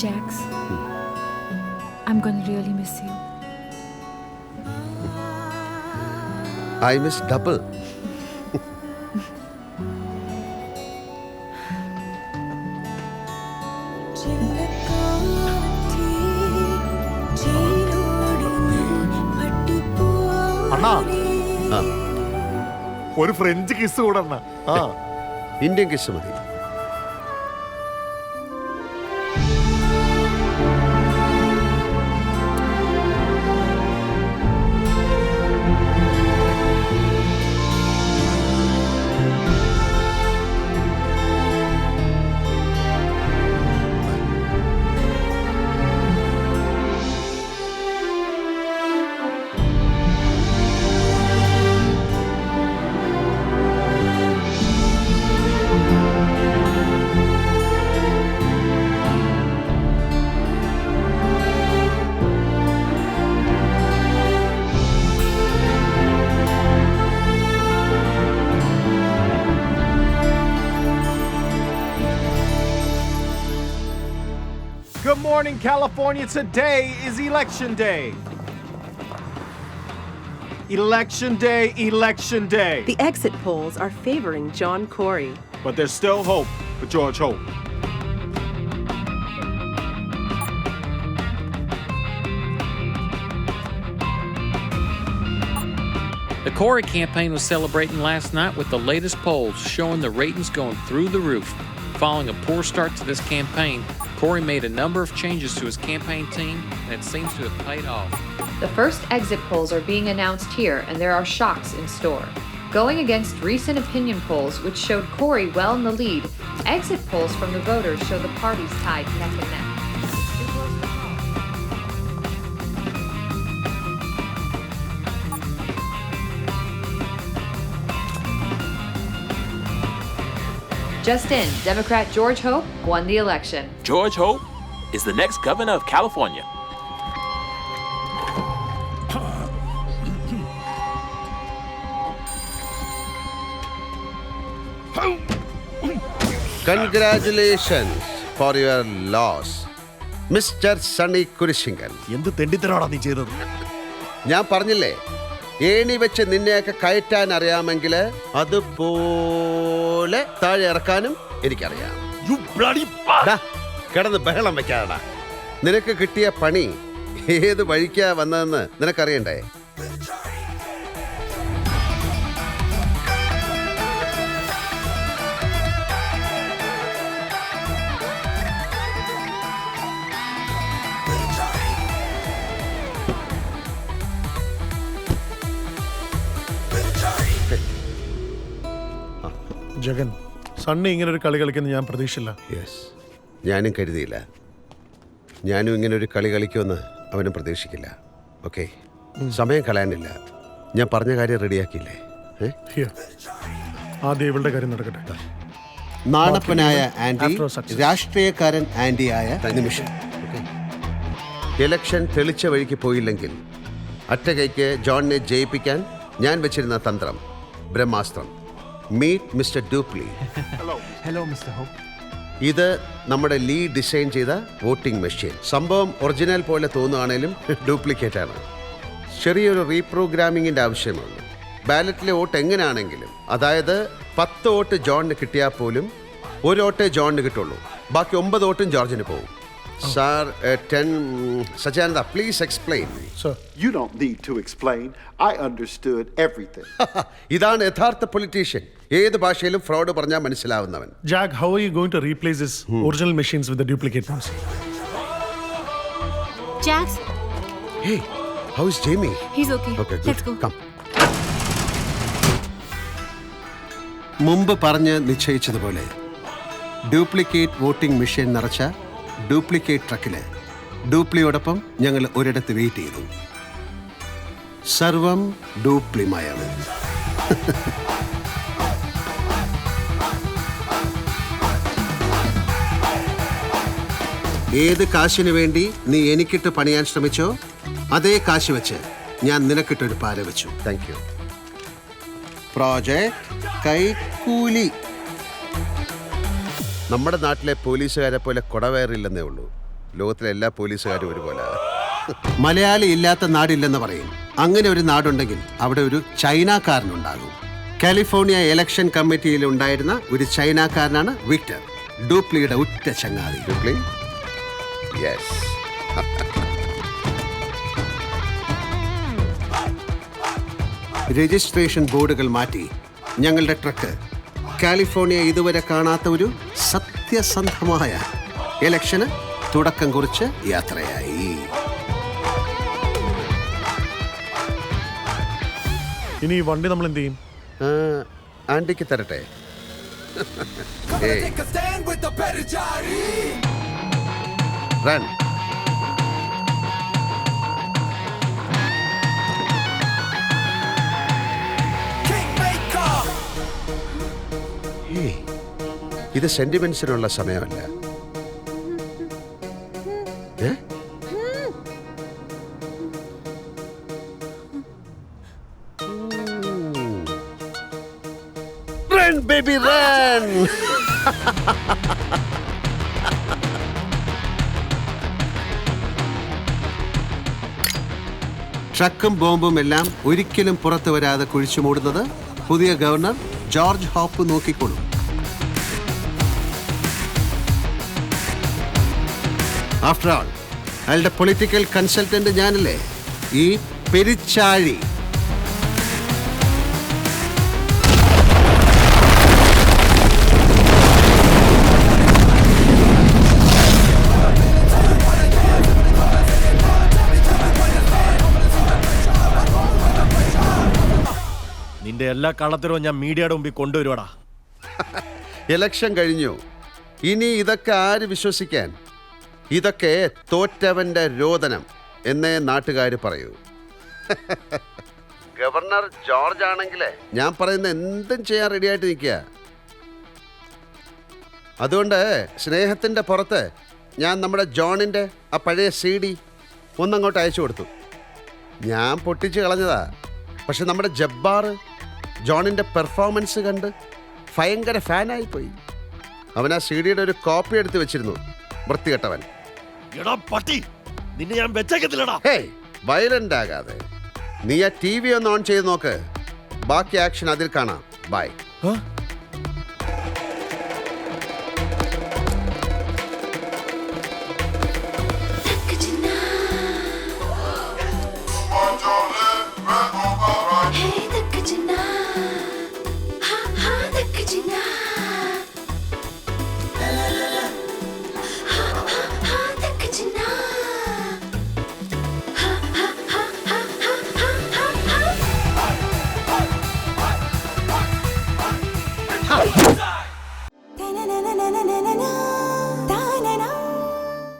Jax, I'm gonna really miss you. I miss double. അണ്ണാ ആ, ഒരു French kiss കൂടെ അണ്ണാ. ആ ഇന്ത്യൻ കിസ് മതി. Good morning, California. Today is Election Day. Election Day, Election Day. The exit polls are favoring John Corey. But there's still hope for George Hope. The Corey campaign was celebrating last night with the latest polls showing the ratings going through the roof. Following a poor start to this campaign, Corey made a number of changes to his campaign team, and it seems to have paid off. The first exit polls are being announced here, and there are shocks in store. Going against recent opinion polls, which showed Corey well in the lead, exit polls from the voters show the parties tied neck and neck. It's too close to call. Just in, Democrat George Hope won the election. George Hope is the next governor of California. Congratulations for your loss, Mr. Sunny Kurishingan. എന്ത് തെണ്ടിത്തരാടാ നീ ചെയ്തത്? ഞാൻ പറഞ്ഞില്ലേ, ഏണി വെച്ച് നിന്നെയൊക്കെ കയറ്റാൻ അറിയാമെങ്കിൽ അതുപോലെ താഴെ ഇറക്കാനും എനിക്കറിയാം. You bloody ഡാ, കിടന്ന് ബഹളം വെക്കാടാ. നിനക്ക് കിട്ടിയ പണി ഏത് വഴിക്കാ വന്നതെന്ന് നിനക്കറിയണ്ടേ? ജഗൻ, സണ്ണി ഇങ്ങനെ ഒരു കളി കളിക്കുന്ന ഞാൻ പ്രതീക്ഷിച്ചില്ല. യെസ്, ഞാനും കരുതിയില്ല. ഞാനും ഇങ്ങനെ ഒരു കളി കളിക്കുമെന്ന് അവനും പ്രതീക്ഷിക്കില്ല. ഓക്കെ, സമയം കളയാനില്ല. ഞാൻ പറഞ്ഞ കാര്യം റെഡിയാക്കിയില്ലേ? Here. ആദ്യം ഇവളുടെ കാര്യം നടക്കട്ടെ. നാണപ്പനായ ആൻറ്റി, After success. രാഷ്ട്രീയക്കാരൻ ആൻറ്റിയായ നിമിഷം. ഇലക്ഷൻ തെളിച്ച വഴിക്ക് പോയില്ലെങ്കിൽ അറ്റകൈക്ക് ജോണിനെ ജയിപ്പിക്കാൻ ഞാൻ വെച്ചിരുന്ന തന്ത്രം, ബ്രഹ്മാസ്ത്രം. Meet mister Dupli. Hello, Mr. Hope. ഇത് നമ്മുടെ ലീഡ് ഡിസൈൻ ചെയ്ത വോട്ടിംഗ് മെഷീൻ. സംഭവം ഒറിജിനൽ പോലെ തോന്നുകയാണേലും ഡ്യൂപ്ലിക്കേറ്റ് ആണ്. ചെറിയൊരു റീപ്രോഗ്രാമിങ്ങിൻ്റെ ആവശ്യമാണ്. ബാലറ്റിലെ വോട്ട് എങ്ങനെയാണെങ്കിലും, അതായത് 10 വോട്ട് ജോണിന് കിട്ടിയാൽ പോലും 1 വോട്ടേ ജോണിന് കിട്ടുള്ളൂ. ബാക്കി 9 വോട്ടും ജോർജിന് പോകും. Sir 10 Sachananda, please explain. Sir. You don't need to explain. I understood everything. ഇതാണ് യഥാർത്ഥ പൊളിറ്റീഷ്യൻ. ഏത് ഭാഷയിലും ഫ്രോഡ് പറഞ്ഞാൽ മനസ്സിലാവുന്നവൻ. Jag, how are you going to replace his original machines with the duplicate ones? Jax, Hey, how is Jamie? he's okay. Okay, good. Let's go. Come. മുമ്പ് പറഞ്ഞ് നിശ്ചയിച്ചതുപോലെ duplicate voting machine നിറച്ച duplicate ട്രക്കില് ഡ്യൂപ്ലിയോടൊപ്പം ഞങ്ങൾ ഒരിടത്ത് wait ചെയ്തു. സർവം ഡ്യൂപ്ലിമയം. ഏത് കാശിനു വേണ്ടി നീ എനിക്കിട്ട് പണിയാൻ ശ്രമിച്ചോ അതേ കാശ് വെച്ച് ഞാൻ നിനക്കിട്ടൊരു പാര വെച്ചു. Thank you. പ്രോജക്റ്റ് കൈക്കൂലി. നമ്മുടെ നാട്ടിലെ പോലീസുകാരെ പോലെ കൊടവയറില്ലെന്നേ ഉള്ളൂ. ലോകത്തിലെ എല്ലാ പോലീസുകാരും ഒരുപോലെ. മലയാളി ഇല്ലാത്ത നാടില്ലെന്ന് പറയും. അങ്ങനെ ഒരു നാടുണ്ടെങ്കിൽ അവിടെ ഒരു ചൈനക്കാരനുണ്ടാകും. കാലിഫോർണിയ ഇലക്ഷൻ കമ്മിറ്റിയിൽ ഉണ്ടായിരുന്ന ഒരു ചൈനക്കാരനാണ് വിക്ടർ, ഡ്യൂപ്ലിയുടെ ഉറ്റ ചങ്ങാതി. ഡ്യൂപ്ലി, യെസ്. രജിസ്ട്രേഷൻ ബോർഡുകൾ മാറ്റി ഞങ്ങളുടെ ട്രക്ക് കാലിഫോർണിയ ഇതുവരെ കാണാത്ത ഒരു സത്യസന്ധമായ ഇലക്ഷന് തുടക്കം കുറിച്ച് യാത്രയായി. ഇനി ഈ വണ്ടി നമ്മൾ എന്ത് ചെയ്യും? ആൻറ്റിക്ക് തരട്ടെ. റൺ. ഇത് സെന്റിമെന്റ്സിനുള്ള സമയമല്ല. Run, baby, run! ട്രക്കും ബോംബും എല്ലാം ഒരിക്കലും പുറത്തു വരാതെ കുഴിച്ചു മൂടുന്നത് പുതിയ ഗവർണർ ജോർജ് ഹോപ്പ് നോക്കിക്കൊള്ളും. ആഫ്റ്റർ ഓൾ അയാളുടെ പൊളിറ്റിക്കൽ കൺസൾട്ടന്റ് ഞാനല്ലേ, ഈ പെരിച്ചാഴി. നിന്റെ എല്ലാ കള്ളത്തരവും ഞാൻ മീഡിയയുടെ മുമ്പിൽ കൊണ്ടുവരുവാടാ. ഇലക്ഷൻ കഴിഞ്ഞു, ഇനി ഇതൊക്കെ ആര് വിശ്വസിക്കാൻ? ഇതൊക്കെ തോറ്റവന്റെ രോദനം എന്നേ നാട്ടുകാർ പറയൂ. ഗവർണർ ജോർജ് ആണെങ്കിലേ ഞാൻ പറയുന്ന എന്തും ചെയ്യാൻ റെഡിയായിട്ട് നിൽക്കുക. അതുകൊണ്ട് സ്നേഹത്തിൻ്റെ പുറത്ത് ഞാൻ നമ്മുടെ ജോണിൻ്റെ ആ പഴയ CD ഒന്നങ്ങോട്ട് അയച്ചു കൊടുത്തു. ഞാൻ പൊട്ടിച്ച് കളഞ്ഞതാ. പക്ഷെ നമ്മുടെ ജബ്ബാർ ജോണിൻ്റെ പെർഫോമൻസ് കണ്ട് ഭയങ്കര ഫാനായിപ്പോയി. അവൻ ആ CD-യുടെ ഒരു കോപ്പി എടുത്ത് വെച്ചിരുന്നു, വൃത്തികെട്ടവൻ. ഹേയ്, വയലന്റ് ആകാതെ. നീ ആ TV ഒന്ന് ഓൺ ചെയ്ത് നോക്ക്. ബാക്കി ആക്ഷൻ അതിൽ കാണാം. ബൈ. Hey,